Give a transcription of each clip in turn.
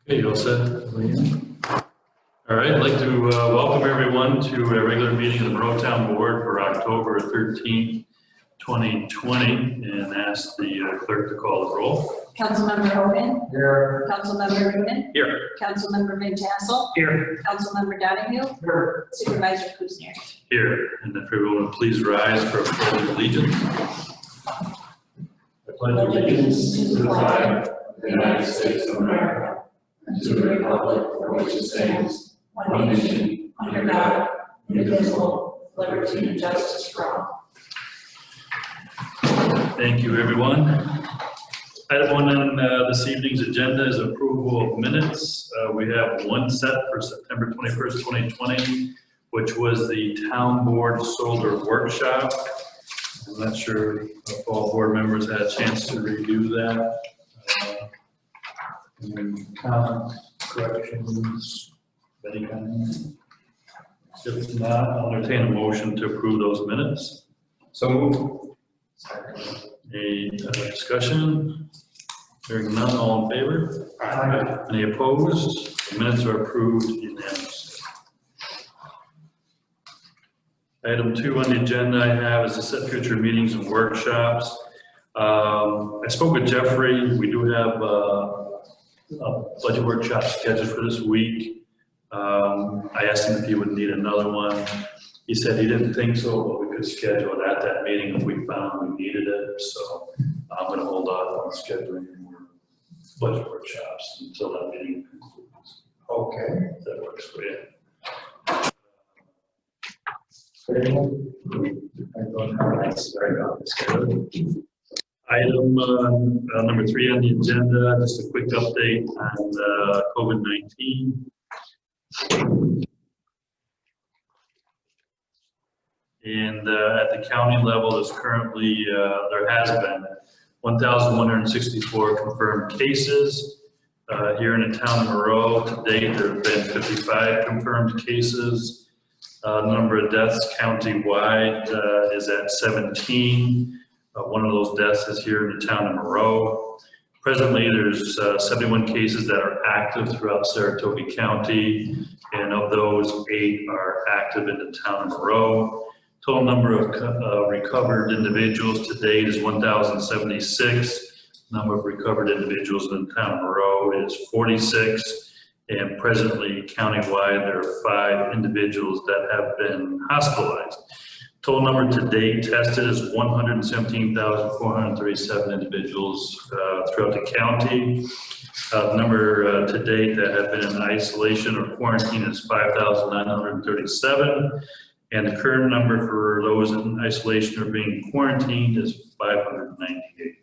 Okay, you all set? All right, I'd like to welcome everyone to a regular meeting of the Monroe Town Board for October 13th, 2020, and ask the clerk to call the roll. Councilmember Hogan. Here. Councilmember Newman. Here. Councilmember Van Tassel. Here. Councilmember Donahue. Here. Supervisor Kuznier. Here, and if everyone would please rise for a pledge of allegiance. I pledge allegiance to the flag of the United States of America and to the republic for which it stands, one nation, under God, indivisible, with liberty and justice for all. Thank you, everyone. Item one on this evening's agenda is approval of minutes. We have one set for September 21st, 2020, which was the Town Board Solar Workshop. I'm not sure if all board members had a chance to review that. Any comments, corrections, any comments? If not, I'll entertain a motion to approve those minutes. So moved. A discussion? Hearing none, all in favor? Aye. Any opposed? The minutes are approved unanimously. Item 2 on the agenda I have is to set future meetings and workshops. I spoke with Jeffrey. We do have a budget workshop scheduled for this week. I asked him if he would need another one. He said he didn't think so, but we could schedule it at that meeting if we found we needed it. So I'm going to hold off on scheduling more budget workshops until that meeting concludes. Okay. If that works for you. Item number 3 on the agenda, just a quick update on COVID-19. And at the county level, there's currently, there has been 1,164 confirmed cases. Here in the town of Monroe, to date, there have been 55 confirmed cases. Number of deaths countywide is at 17. One of those deaths is here in the town of Monroe. Presently, there's 71 cases that are active throughout Saratoga County, and of those, 8 are active in the town of Monroe. Total number of recovered individuals to date is 1,076. Number of recovered individuals in the town of Monroe is 46. And presently, countywide, there are 5 individuals that have been hospitalized. Total number to date tested is 117,437 individuals throughout the county. The number to date that have been in isolation or quarantine is 5,937. And the current number for those in isolation or being quarantined is 598.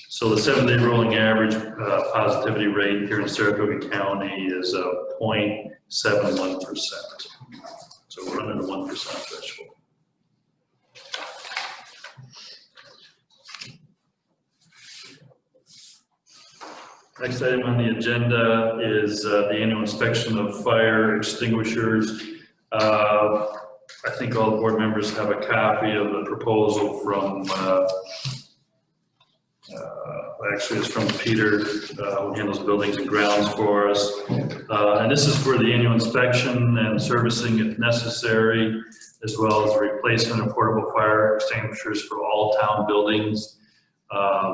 So the 7-day rolling average positivity rate here in Saratoga County is 0.71%. So we're under the 1% threshold. Next item on the agenda is the annual inspection of fire extinguishers. I think all the board members have a copy of the proposal from actually it's from Peter, who handles buildings and grounds for us. And this is for the annual inspection and servicing if necessary, as well as the replacement of portable fire extinguishers for all town buildings,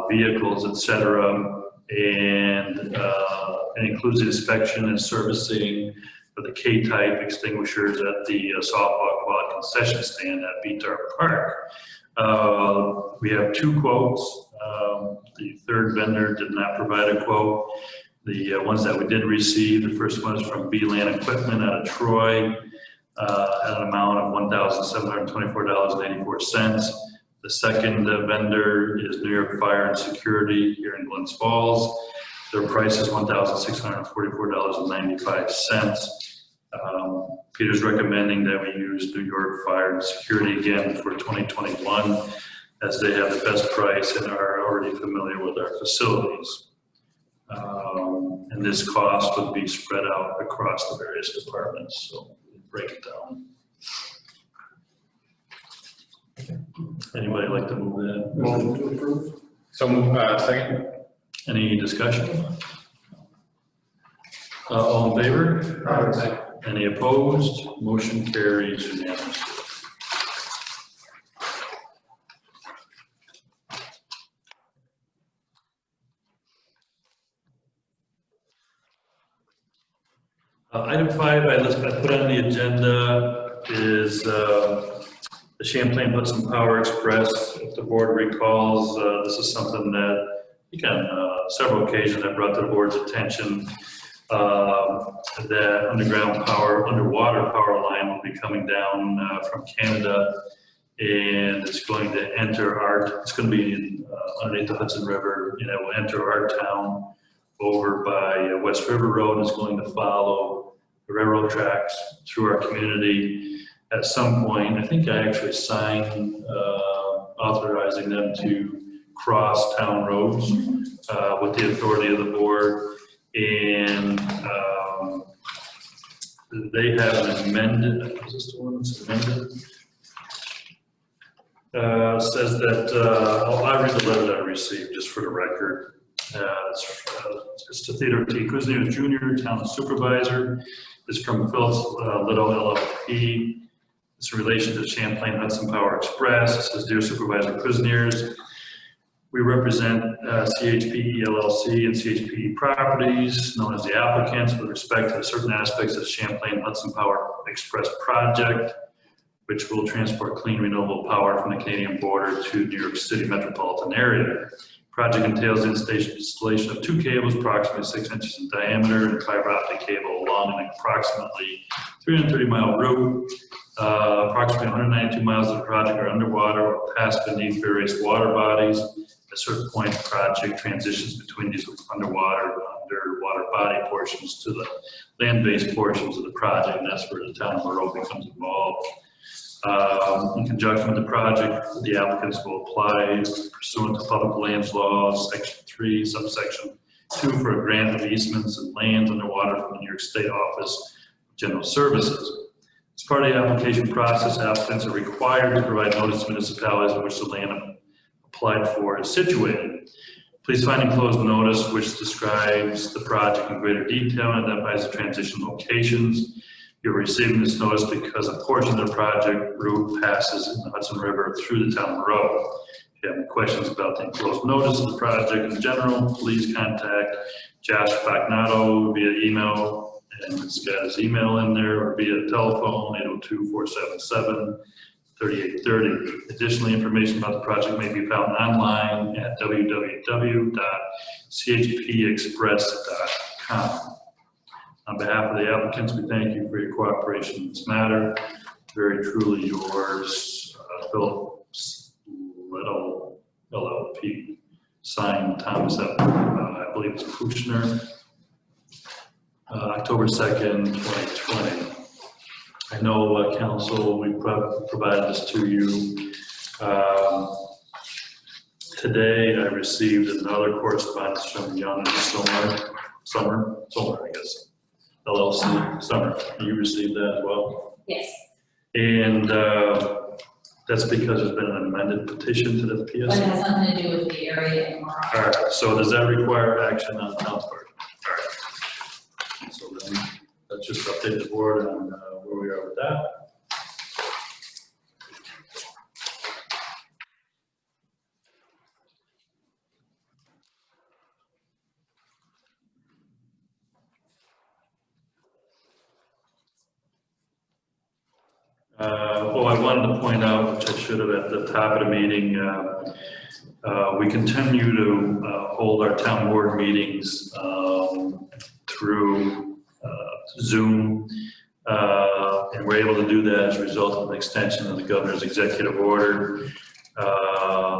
vehicles, etc. And it includes the inspection and servicing for the K-type extinguishers at the softball quad concession stand at Betar Park. We have 2 quotes. The third vendor did not provide a quote. The ones that we did receive, the first one is from B-Land Equipment out of Troy at an amount of $1,724.84. The second vendor is New York Fire and Security here in Glens Falls. Their price is $1,644.95. Peter's recommending that we use New York Fire and Security again for 2021, as they have the best price and are already familiar with our facilities. And this cost would be spread out across the various departments, so break it down. Anybody like to move that? Motion to approve. So moved. Second. Any discussion? All in favor? Aye. Any opposed? Motion carries unanimously. Item 5 I put on the agenda is the Champlain Hudson Power Express. If the board recalls, this is something that, again, several occasions I brought to the board's attention. That underwater power line will be coming down from Canada, and it's going to enter it's going to be underneath the Hudson River, and it will enter our town over by West River Road. Is going to follow the railroad tracks through our community. At some point, I think I actually signed authorizing them to cross town roads with the authority of the board, and they have an amended, is this the one that's amended? Says that, I read the letter that I received just for the record. It's to Theodore T. Kuzniak Jr., Town Supervisor. It's from Phillips Little LLP. It's in relation to the Champlain Hudson Power Express. It says, Dear Supervisor Kuzniak, we represent CHPE LLC and CHPE Properties, known as the applicants, with respect to certain aspects of the Champlain Hudson Power Express project, which will transport clean renewable power from the Canadian border to New York City metropolitan area. Project entails the installation of 2 cables approximately 6 inches in diameter and fiber optic cable along an approximately 330-mile route. Approximately 192 miles of the project are underwater or pass beneath various water bodies. At a certain point, the project transitions between these underwater body portions to the land-based portions of the project, and that's where the town of Monroe becomes involved. In conjunction with the project, the applicants will apply pursuant to public lands laws, section 3, subsection 2, for a grant of easements and lands underwater from the New York State Office of General Services. As part of the application process, applicants are required to provide notice to municipalities in which the land applied for is situated. Please find enclosed notice which describes the project in greater detail and identifies the transition locations. You're receiving this notice because a portion of the project route passes in the Hudson River through the town of Monroe. If you have any questions about the enclosed notice of the project in general, please contact Josh Bagnato via email, and it's got his email in there, or via telephone, 802-477-3830. Additionally, information about the project may be found online at www.chpexpress.com. On behalf of the applicants, we thank you for your cooperation in this matter. Very truly yours, Phillips Little LLP. Signed, Thomas F. I believe it's Kushner. October 2nd, 2020. I know, Council, we provided this to you. Today, I received another correspondence from Young and Summer, I guess. LLC, Summer, you received that as well? Yes. And that's because there's been an amended petition to the PSC? But it has nothing to do with the area anymore. All right, so does that require action on the town's part? All right. So then let's just update the board on where we are with that. I wanted to point out, which I should have at the top of the meeting, we continue to hold our town board meetings through Zoom, and we're able to do that as a result of an extension of the governor's executive order,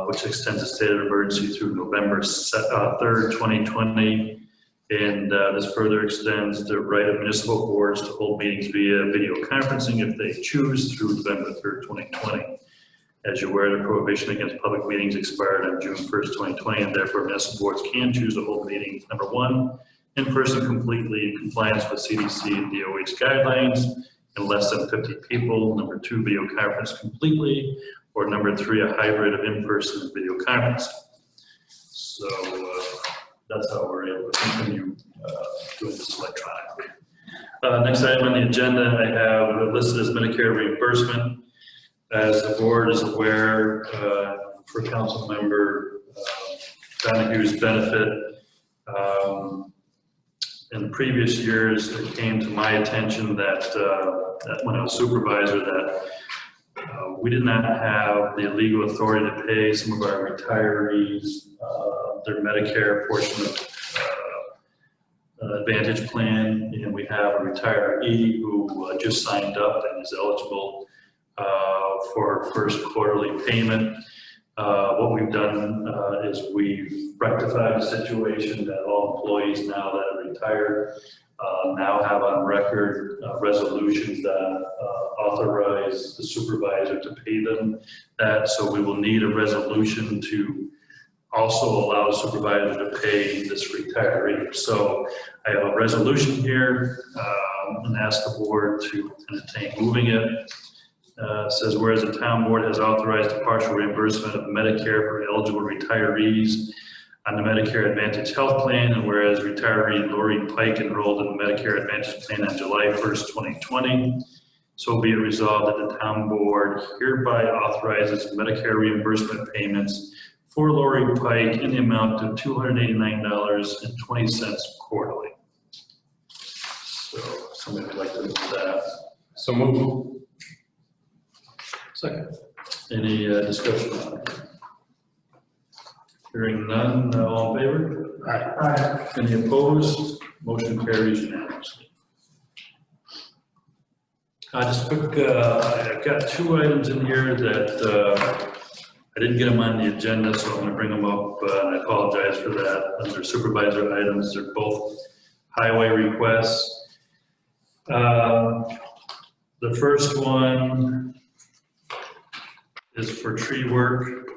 which extends the state of emergency through November 3rd, 2020. And this further extends the right of municipal boards to hold meetings via video conferencing if they choose through November 3rd, 2020. As you're aware, the prohibition against public meetings expired on June 1st, 2020, and therefore municipal boards can choose to hold meetings, number 1, in person completely in compliance with CDC and DOH guidelines, and less than 50 people, number 2, video conference completely, or number 3, a hybrid of in-person and video conference. So that's how we're able to continue doing this electronically. Next item on the agenda, I have listed as Medicare reimbursement. As the board is aware, for council member Donahue's benefit, in previous years, it came to my attention that when I was supervisor, that we did not have the legal authority to pay some of our retirees their Medicare portion of Advantage plan, and we have a retiree who just signed up and is eligible for first quarterly payment. What we've done is we've rectified the situation that all employees now that are retired now have on record resolutions that authorize the supervisor to pay them that. So we will need a resolution to also allow the supervisor to pay this retiree. So I have a resolution here and ask the board to entertain moving it. Says, whereas the town board has authorized a partial reimbursement of Medicare for eligible retirees on the Medicare Advantage Health Plan, and whereas retiree Lori Pike enrolled in the Medicare Advantage Plan on July 1st, 2020, so be it resolved that the town board hereby authorizes Medicare reimbursement payments for Lori Pike in the amount of $289.20 quarterly. So somebody would like to move that. So move. Second. Any discussion on it? Hearing none, all in favor? Aye. Any opposed? Motion carries unanimously. Just quick, I've got two items in here that I didn't get them on the agenda, so I'm going to bring them up, and I apologize for that. Under supervisor items, they're both highway requests. The first one is for tree work.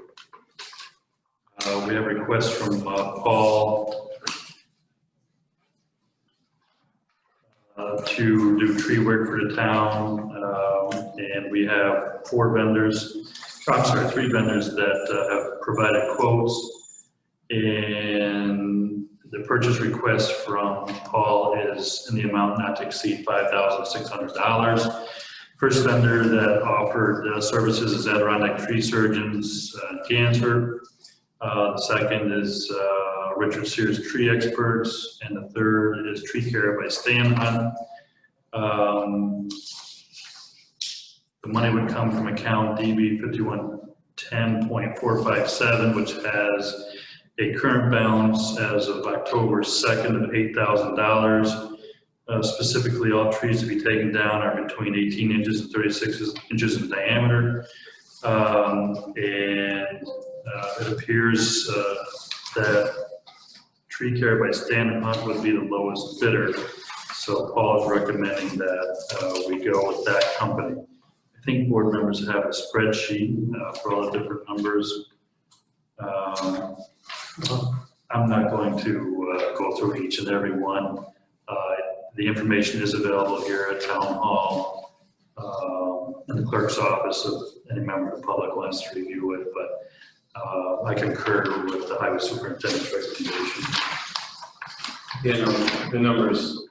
We have a request from Paul to do tree work for the town, and we have three vendors that have provided quotes, and the purchase request from Paul is in the amount not to exceed $5,600. First vendor that offered services is Adirondack Tree Surgeons, Gansford. The second is Richard Sears Tree Experts, and the third is Tree Care by Stan Hunt. The money would come from account DB 5110.457, which has a current balance as of October 2nd of $8,000. Specifically, all trees to be taken down are between 18 inches and 36 inches in diameter. It appears that Tree Care by Stan Hunt would be the lowest bidder. So Paul is recommending that we go with that company. I think board members have a spreadsheet for all the different numbers. I'm not going to go through each and every one. The information is available here at Town Hall in the clerk's office if any member of the public wants to review it, but I concur with the highway superintendent's recommendation. Yeah, the numbers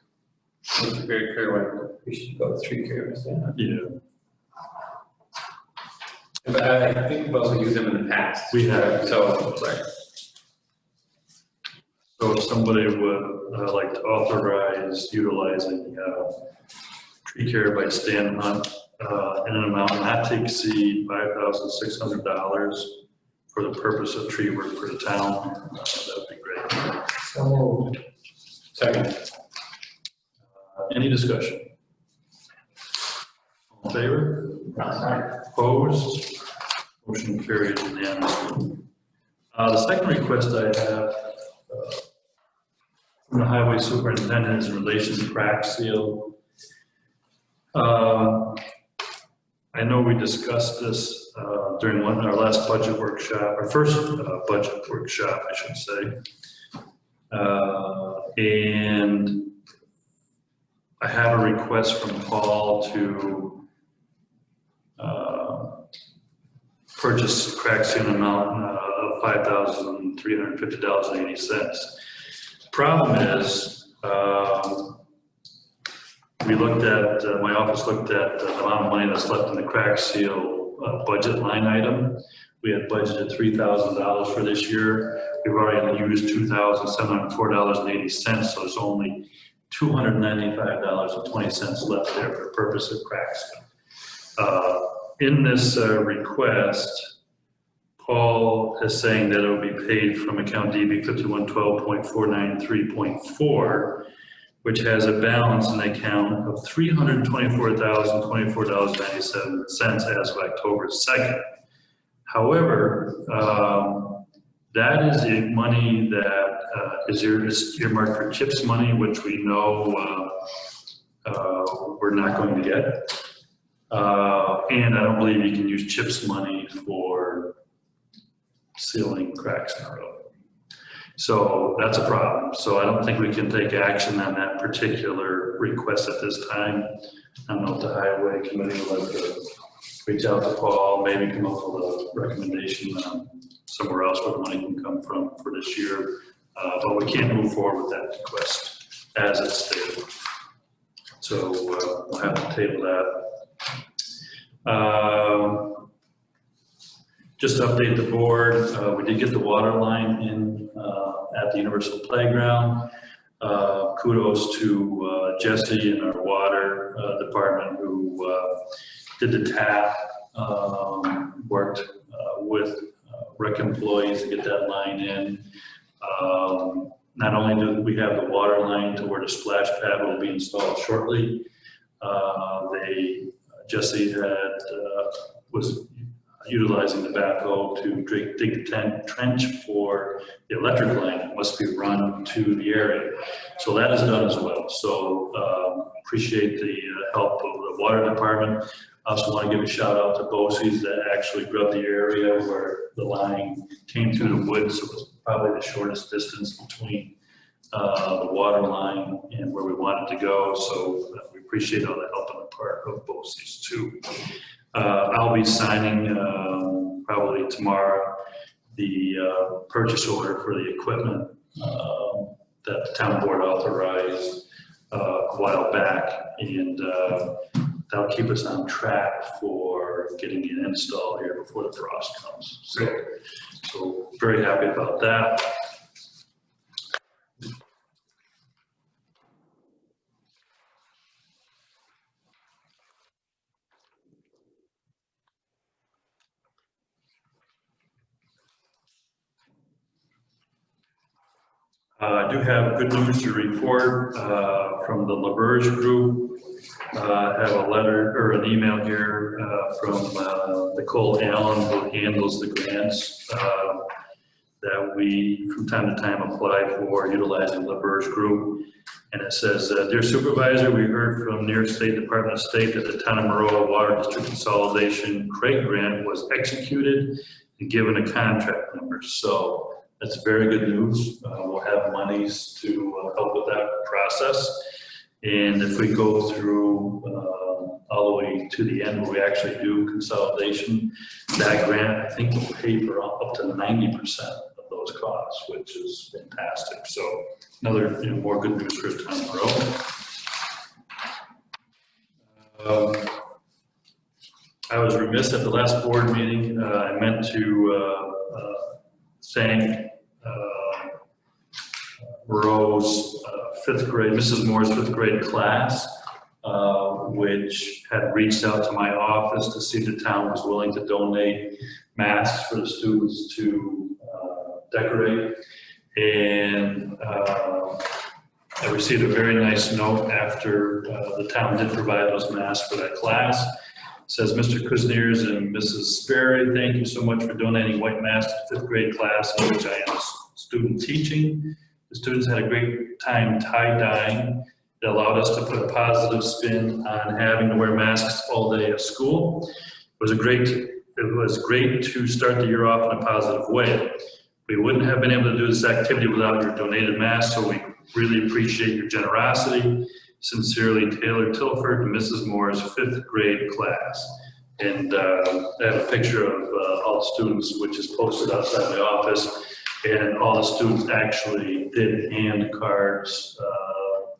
look very clear. We should go with Tree Care. Yeah. But I think we've also used them in the past. We have. So, sorry. So if somebody would like to authorize utilizing Tree Care by Stan Hunt in an amount not to exceed $5,600 for the purpose of tree work for the town, that would be great. So moved. Second. Any discussion? All in favor? Aye. Opposed? Motion carries unanimously. The second request I have from the highway superintendent is in relation to crack seal. I know we discussed this during our last budget workshop, our first budget workshop, I should say. And I have a request from Paul to purchase crack seal amount of $5,350.80. Problem is, We looked at, my office looked at the amount of money that's left in the crack seal budget line item. We had budgeted $3,000 for this year. We've already used $2,704.80, so there's only $295.20 left there for the purpose of crack seal. In this request, Paul is saying that it will be paid from account DB 5112.493.4, which has a balance in the account of $324,024.97 as of October 2nd. However, that is the money that is earmarked for CHIPS money, which we know we're not going to get. And I don't believe you can use CHIPS money for sealing cracks in the road. So that's a problem. So I don't think we can take action on that particular request at this time. I don't know if the highway committee would like to reach out to Paul, maybe come up with a recommendation somewhere else where the money can come from for this year. But we can't move forward with that request as it's stated. So we'll have to table that. Just to update the board, we did get the water line in at the Universal Playground. Kudos to Jesse and our water department who did the tap, worked with rec employees to get that line in. Not only do we have the water line to where the splash pad will be installed shortly, Jesse was utilizing the backhoe to dig the trench for the electric line that must be run to the area. So that is done as well. So appreciate the help of the water department. I also want to give a shout out to BOCES that actually grubbed the area where the line came through the woods. So it was probably the shortest distance between the water line and where we wanted to go. So we appreciate all the help on the part of BOCES too. I'll be signing probably tomorrow the purchase order for the equipment that the town board authorized a while back, and that'll keep us on track for getting it installed here before the frost comes. So very happy about that. I do have good news to report from the LaBerge Group. I have a letter or an email here from Nicole Allen, who handles the grants that we from time to time apply for utilizing LaBerge Group. And it says, dear supervisor, we heard from New York State Department of State that the Town of Maroa Water District Consolidation Craig grant was executed and given a contract number. So that's very good news. We'll have monies to help with that process. And if we go through all the way to the end where we actually do consolidation, that grant, I think, will pay for up to 90% of those costs, which is fantastic. So another, more good news for the Town of Maroa. I was remiss at the last board meeting. I meant to thank Maroa's fifth grade, Mrs. Moore's fifth grade class, which had reached out to my office to see if the town was willing to donate masks for the students to decorate. And I received a very nice note after the town did provide those masks for that class. It says, Mr. Kuzniers and Mrs. Sperry, thank you so much for donating white masks to the fifth grade class in which I am a student teaching. The students had a great time tie-dyeing. It allowed us to put a positive spin on having to wear masks all day at school. It was great to start the year off in a positive way. We wouldn't have been able to do this activity without your donated masks, so we really appreciate your generosity. Sincerely, Taylor Tilford, Mrs. Moore's fifth grade class. And I have a picture of all the students, which is posted outside my office. And all the students actually did hand cards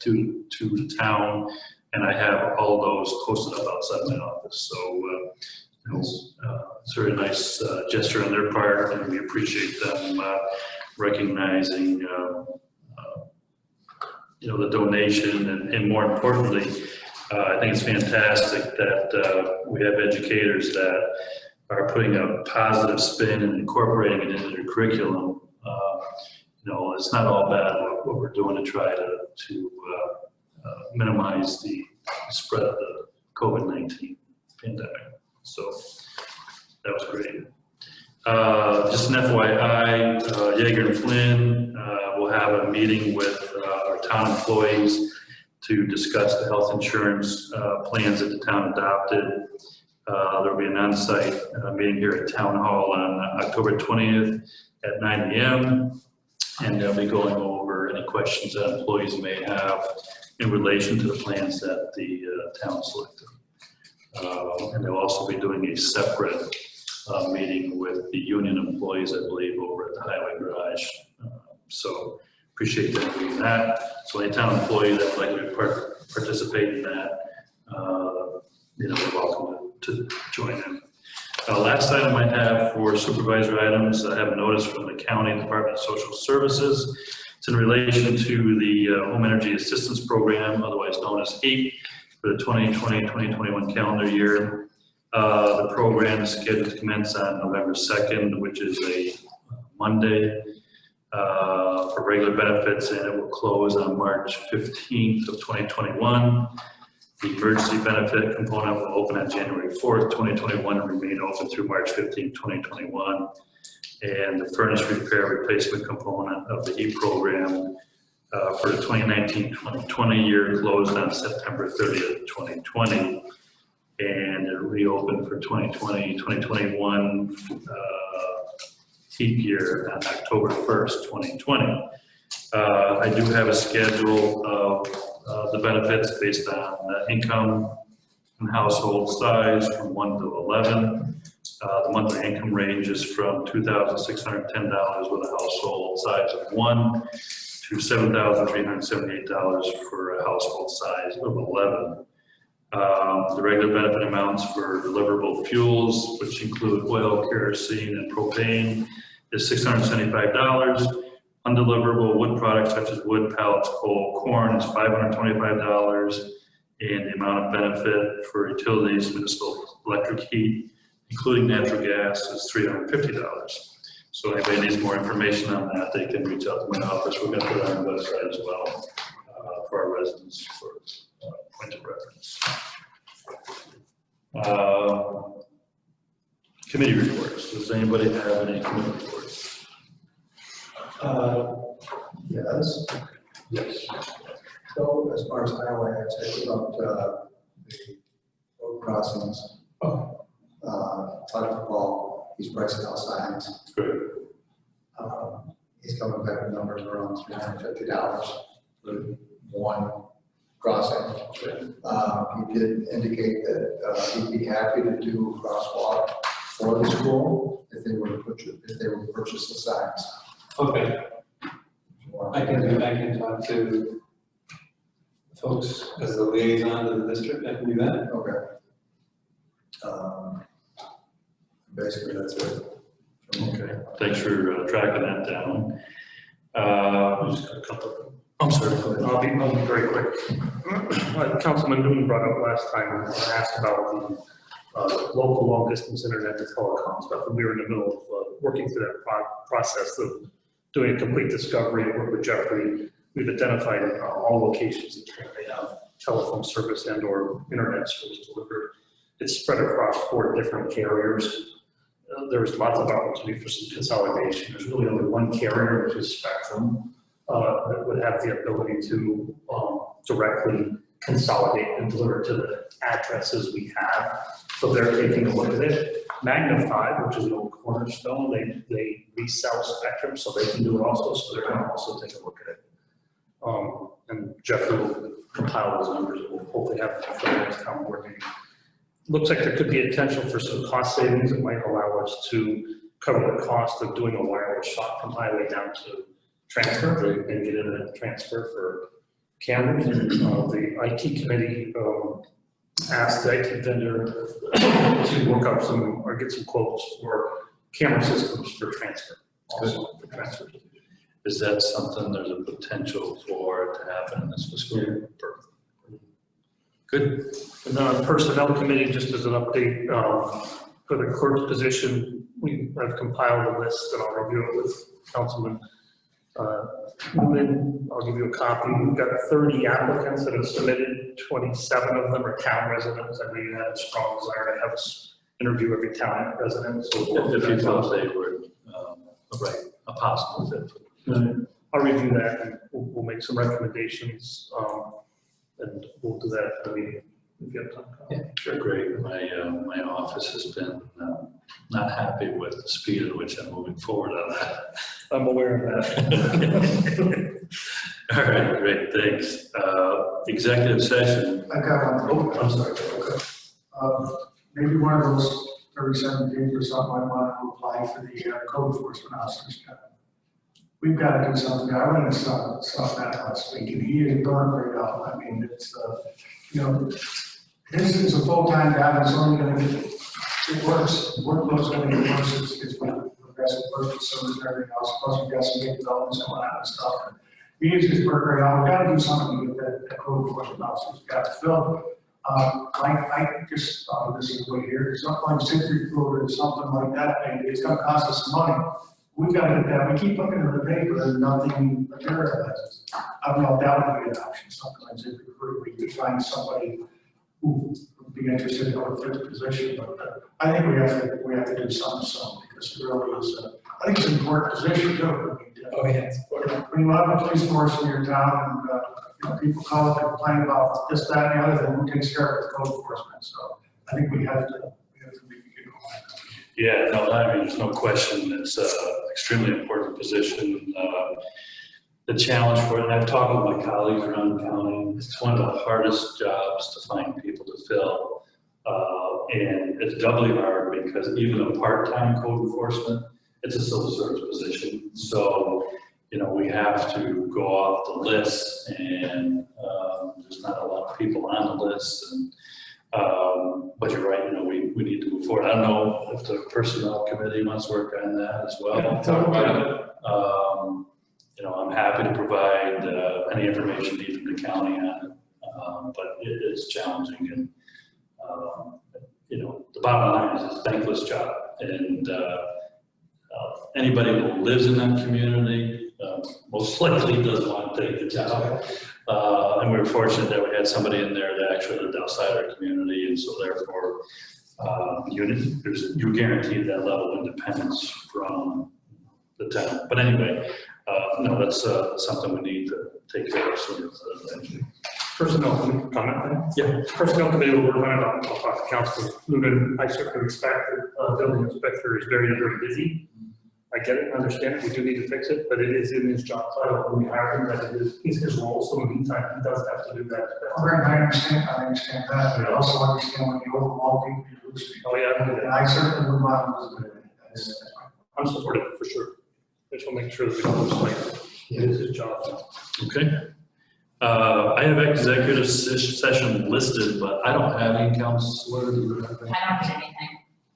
to the town and I have all those posted up outside my office. So it's a very nice gesture on their part, and we appreciate them recognizing the donation, and more importantly, I think it's fantastic that we have educators that are putting a positive spin and incorporating it into their curriculum. It's not all bad what we're doing to try to minimize the spread of the COVID-19 pandemic. So that was great. Just an FYI, Yeager and Flynn will have a meeting with our town employees to discuss the health insurance plans that the town adopted. There will be an on-site meeting here at Town Hall on October 20th at 9 a.m. And they'll be going over any questions that employees may have in relation to the plans that the town selected. And they'll also be doing a separate meeting with the union employees, I believe, over at the Highway Garage. So appreciate them doing that. So any town employee that would like to participate in that, they're welcome to join in. Last item I have for supervisor items, I have a notice from the County Department of Social Services. It's in relation to the Home Energy Assistance Program, otherwise known as HEAP, for the 2020-2021 calendar year. The program is scheduled to commence on November 2nd, which is a Monday, for regular benefits, and it will close on March 15th of 2021. The emergency benefit component will open on January 4th, 2021, and remain open through March 15th, 2021. And the furnace repair replacement component of the HEAP program for the 2019-2020 year closed on September 30th, 2020. And it reopened for 2020-2021 HEAP year on October 1st, 2020. I do have a schedule of the benefits based on income and household size from 1 to 11. The monthly income ranges from $2,610 with a household size of 1 to $7,378 for a household size of 11. The regular benefit amounts for deliverable fuels, which include oil, kerosene, and propane, is $675. Undeliverable wood products such as wood, pallets, coal, corn is $525. And the amount of benefit for utilities, municipal electric heat, including natural gas, is $350. So anybody needs more information on that, they can reach out to my office. We're going to put it on the website as well for our residents for point of reference. Committee reports. Does anybody have any committee reports? Yes. Yes. So as far as highway, I'd say about the road crossings. Talked to Paul, he's pricing out signs. Good. He's coming back with numbers around $350 for one crossing. He did indicate that he'd be happy to do a crosswalk for the school if they were to purchase the signs. Okay, I can talk to folks as the liaison to the district. I can do that. Okay. Basically, that's it. Okay. Thanks for tracking that down. We just got a couple. I'm sorry. Go ahead. I'll be very quick. Councilman Newman brought up last time and asked about the local long distance internet to telecom stuff, and we were in the middle of working through that process of doing a complete discovery and work with Jeffrey. We've identified all locations that currently have telephone service and or internet service delivered. It's spread across 4 different carriers. There's lots of opportunity for some consolidation. There's really only one carrier, which is Spectrum, that would have the ability to directly consolidate and deliver to the addresses we have. So they're taking a look at it. Magnify, which is an old Cornerstone, they resell Spectrum, so they can do it also. So they're going to also take a look at it. And Jeffrey will compile those numbers. We'll hopefully have it for the next town board meeting. Looks like there could be a potential for some cost savings that might allow us to cover the cost of doing a wireless shot from highway down to transfer and get in a transfer for cameras. The IT committee asked the IT vendor to work up some, or get some quotes for camera systems for transfer, also for transfer. Is that something there's a potential for it to happen in this fiscal year? Perfect. Good. And then on personnel committee, just as an update, for the clerk's position, I've compiled a list and I'll review it with Councilman Newman. I'll give you a copy. We've got 30 applicants that have submitted, 27 of them are town residents. I know you had a strong desire to have us interview every town resident, so. If you felt they were a possible fit for them. I'll review that and we'll make some recommendations, and we'll do that at the meeting if you have time. Yeah, sure, great. My office has been not happy with the speed at which I'm moving forward on that. I'm aware of that. All right, great, thanks. Executive session. I got one. I'm sorry. Okay. Maybe one of those 37 days or something, I want to apply for the code enforcement officer's job. We've got to do something. I went and saw that last week, and he is burned right out. I mean, it's, this is a full-time guy, it's only going to get, it works, workload's going to get worse, it's progressive work, so is everything else, plus we've got some big developments going on and stuff. And he is just working right out. We've got to do something with that code enforcement officer's got to fill. I just thought this is way here, something like Citrus or something like that, and it's gonna cost us some money. We gotta get that, we keep looking at the paper and nothing materializes. I don't know if that would be an option, something like Citrus, where we could find somebody who would be interested in a fifth position, but I think we have to do something soon, because it really is, I think it's an important position too. Oh, yeah. When you have a police force in your town and, people call up and complain about this, that, and the other thing, who takes care of it, code enforcement, so I think we have to make it go. Yeah, no, I mean, there's no question, it's an extremely important position. The challenge for it, and I've talked with my colleagues around the county, it's one of the hardest jobs to find people to fill. And it's doubly hard because even a part-time code enforcement, it's a civil service position. So, we have to go off the list, and there's not a lot of people on the list. And, but you're right, we need to move forward. I don't know if the personnel committee wants to work on that as well. Yeah, talk about it. I'm happy to provide any information needed from the county on it, but it is challenging. And, the bottom line is it's a thankless job. And anybody who lives in that community most likely doesn't want to take the job. And we were fortunate that we had somebody in there that actually lived outside our community, and so therefore you're guaranteed that level of independence from the town. But anyway, no, that's something we need to take care of sooner rather than later. Personnel committee comment then? Yeah. Personnel committee will work on it. I'll talk to Councilman Newman. I certainly expect that building inspector is very, very busy. I get it, understand it, we do need to fix it, but it is in his job title when we hire him, that it is his role, so in the meantime, he does have to do that. I understand that, but I also understand when you overwhelm people, you lose people. Oh, yeah, I know And that. I certainly would want to do it. I'm supportive for sure. I just want to make sure that we don't like it is his job. Okay. I have executive session listed, but I don't have any. Counselor, do you have any? I don't have anything.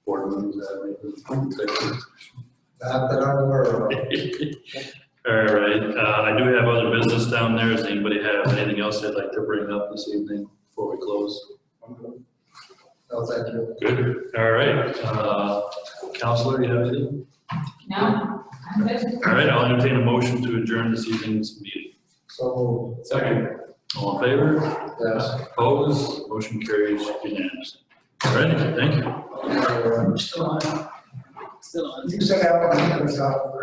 Board members have anything? Not that I'm aware of. All right, I do have other business down there. Does anybody have anything else they'd like to bring up this evening before we close? No, thank you. Good, all right. Counselor, you have anything? No, I'm good. All right, I'll entertain a motion to adjourn this evening's meeting. So, Second. All in favor? yes. Opposed? Motion carries unanimously. All right, thank you. Still on. You said that one, I was out.